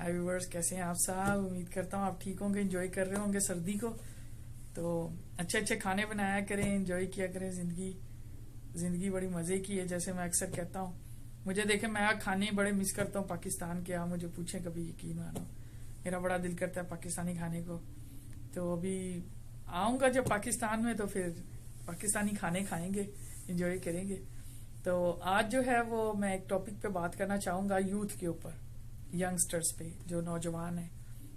High viewers, کیسے ہیں آپ صاحب؟ امید کرتا ہوں آپ ٹھیک ہوں گے، انجوائے کر رہے ہوں گے سردی کو. تو اچھے اچھے کھانے بنایا کریں، انجوائے کیا کریں. زندگی بڑی مزے کی ہے، جیسے میں اکثر کہتا ہوں. مجھے دیکھیں، میں کھانے بڑے مس کرتا ہوں پاکستان کے. آپ مجھے پوچھیں کبھی، یقین مانو میرا بڑا دل کرتا ہے پاکستانی کھانے کو. تو ابھی آؤں گا جب پاکستان میں، تو پھر پاکستانی کھانے کھائیں گے، انجوائے کریں گے. تو آج جو ہے وہ میں ایک ٹاپک پہ بات کرنا چاہوں گا، یوتھ کے اوپر، ینگسٹرز پہ، جو نوجوان ہیں.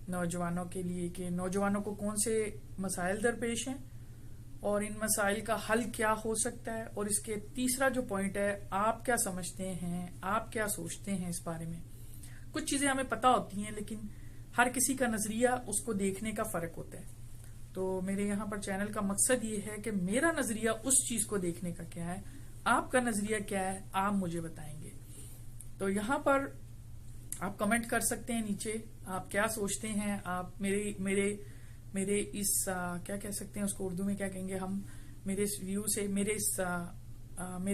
نوجوانوں کے لیے کہ نوجوانوں کو کون سے مسائل درپیش ہیں اور ان مسائل کا حل کیا ہو سکتا ہے. اور اس کے تیسرا جو پوائنٹ ہے، آپ کیا سمجھتے ہیں، آپ کیا سوچتے ہیں اس بارے میں. کچھ چیزیں ہمیں پتہ ہوتی ہیں، لیکن ہر کسی کا نظریہ، اس کو دیکھنے کا فرق ہوتا ہے. تو میرے یہاں پر چینل کا مقصد یہ ہے کہ میرا نظریہ اس چیز کو دیکھنے کا کیا ہے، آپ کا نظریہ کیا ہے، آپ مجھے بتائیں گے. تو یہاں پر آپ کمنٹ کر سکتے ہیں نیچے، آپ کیا سوچتے ہیں. آپ میرے اس کیا کہہ سکتے ہیں اس کو اردو میں کیا کہیں گے ہم، میرے اس ویو سے، میرے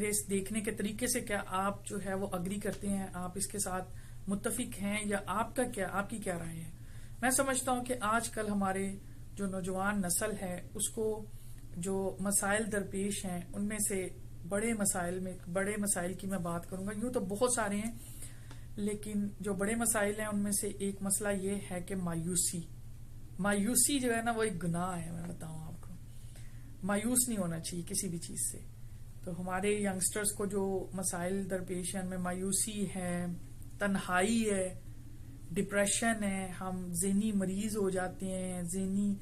اس دیکھنے کے طریقے سے کیا آپ جو ہے وہ اگری کرتے ہیں، آپ اس کے ساتھ متفق ہیں، یا آپ کی کیا رائے ہے. میں سمجھتا ہوں کہ آج کل ہمارے جو نوجوان نسل ہے، اس کو جو مسائل درپیش ہیں، ان میں سے بڑے مسائل کی میں بات کروں گا. یوں تو بہت سارے ہیں، لیکن جو بڑے مسائل ہیں ان میں سے ایک مسئلہ یہ ہے کہ مایوسی جو ہے نا، وہ ایک گناہ ہے. میں بتاؤں آپ کو، مایوس نہیں ہونا چاہیے کسی بھی چیز سے. تو ہمارے ینگسٹرز کو جو مسائل درپیش ہیں، ان میں مایوسی ہے، تنہائی ہے، ڈپریشن ہے، ہم ذہنی مریض ہو جاتے ہیں، ذہنی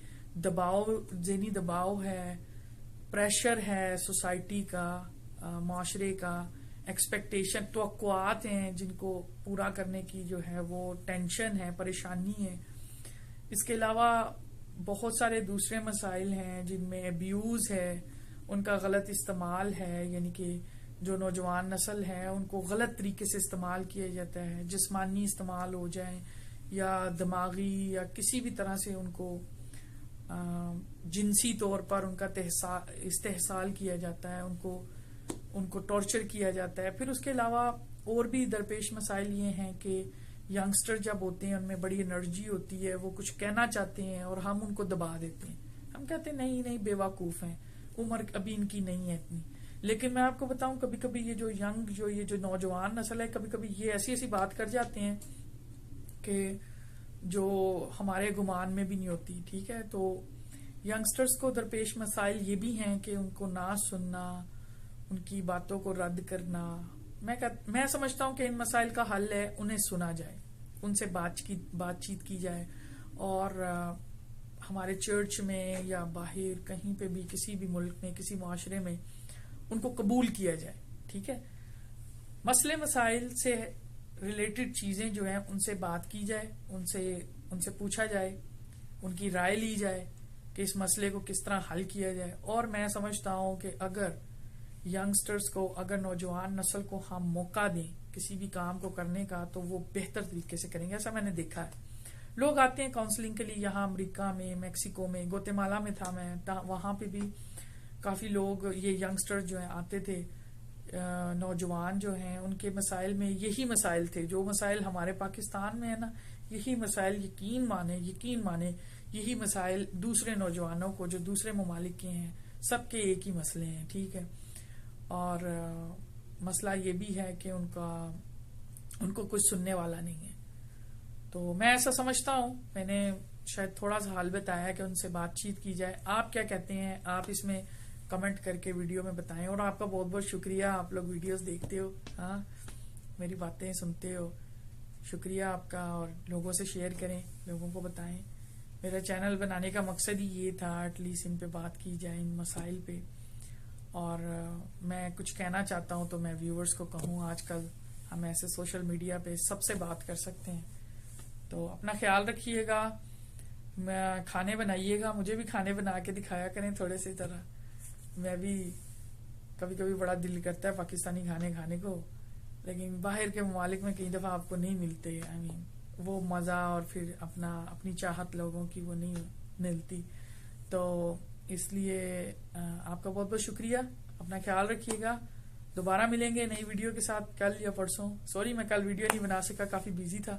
دباؤ ہے، پریشر ہے سوسائٹی کا، معاشرے کا، ایکسپیکٹیشن، توقعات ہیں جن کو پورا کرنے کی جو ہے وہ ٹینشن ہے، پریشانی ہے. اس کے علاوہ بہت سارے دوسرے مسائل ہیں جن میں ابیوز ہے، ان کا غلط استعمال ہے. یعنی کہ جو نوجوان نسل ہے ان کو غلط طریقے سے استعمال کیا جاتا ہے، جسمانی استعمال ہو جائے یا دماغی یا کسی بھی طرح سے ان کو جنسی طور پر ان کا استحصال کیا جاتا ہے، ان کو ٹارچر کیا جاتا ہے. پھر اس کے علاوہ اور بھی درپیش مسائل یہ ہیں کہ ینگسٹر جب ہوتے ہیں ان میں بڑی انرجی ہوتی ہے، وہ کچھ کہنا چاہتے ہیں اور ہم ان کو دبا دیتے ہیں. ہم کہتے ہیں نہیں بے وقوف ہیں، عمر ابھی ان کی نہیں ہے اتنی. لیکن میں آپ کو بتاؤں، کبھی کبھی یہ جو نوجوان نسل ہے، کبھی کبھی یہ ایسی بات کر جاتے ہیں کہ جو ہمارے گمان میں بھی نہیں ہوتی. ٹھیک ہے، تو ینگسٹرز کو درپیش مسائل یہ بھی ہیں کہ ان کو نہ سننا، ان کی باتوں کو رد کرنا. میں سمجھتا ہوں کہ ان مسائل کا حل ہے انہیں سنا جائے، ان سے بات چیت کی جائے، اور ہمارے چرچ میں یا باہر کہیں پہ بھی، کسی بھی ملک میں، کسی معاشرے میں ان کو قبول کیا جائے. ٹھیک ہے، مسائل سے ریلیٹڈ چیزیں جو ہیں ان سے بات کی جائے، ان سے پوچھا جائے، ان کی رائے لی جائے کہ اس مسئلے کو کس طرح حل کیا جائے. اور میں سمجھتا ہوں کہ اگر ینگسٹرز کو، اگر نوجوان نسل کو ہم موقع دیں کسی بھی کام کو کرنے کا، تو وہ بہتر طریقے سے کریں گے. ایسا میں نے دیکھا ہے، لوگ آتے ہیں کاؤنسلنگ کے لیے، یہاں امریکہ میں، میکسیکو میں، گوتے مالا میں تھا میں، وہاں پہ بھی کافی لوگ، یہ ینگسٹر جو ہیں آتے تھے، نوجوان جو ہیں، ان کے مسائل میں یہی مسائل تھے جو مسائل ہمارے پاکستان میں ہے نا. یہی مسائل، یقین مانے یہی مسائل دوسرے نوجوانوں کو جو دوسرے ممالک کے ہیں، سب کے ایک ہی مسئلے ہیں. ٹھیک ہے، اور مسئلہ یہ بھی ہے کہ ان کو کچھ سننے والا نہیں ہے. تو میں ایسا سمجھتا ہوں، میں نے شاید تھوڑا سا حل بتایا ہے کہ ان سے بات چیت کی جائے. آپ کیا کہتے ہیں؟ آپ اس میں کمنٹ کر کے ویڈیو میں بتائیں. اور آپ کا بہت بہت شکریہ، آپ لوگ ویڈیوز دیکھتے ہو، ہاں میری باتیں سنتے ہو، شکریہ آپ کا. اور لوگوں سے شیئر کریں، لوگوں کو بتائیں. میرا چینل بنانے کا مقصد ہی یہ تھا، ایٹ لیسٹ ان پہ بات کی جائے، ان مسائل پہ. اور میں کچھ کہنا چاہتا ہوں تو میں ویورز کو کہوں، آج کل ہم ایسے سوشل میڈیا پہ سب سے بات کر سکتے ہیں. تو اپنا خیال رکھیے گا، کھانے بنائیے گا، مجھے بھی کھانے بنا کے دکھایا کریں تھوڑے سے طرح. میں بھی کبھی کبھی بڑا دل کرتا ہے پاکستانی کھانے کھانے کو، لیکن باہر کے ممالک میں کئی دفعہ آپ کو نہیں ملتے. وہ مزہ اور پھر اپنی چاہت لوگوں کی وہ نہیں ملتی. تو اس لیے آپ کا بہت بہت شکریہ. اپنا خیال رکھیے گا. دوبارہ ملیں گے نئی ویڈیو کے ساتھ کل یا پرسوں. سوری میں کل ویڈیو نہیں بنا سکا، کافی بیزی تھا.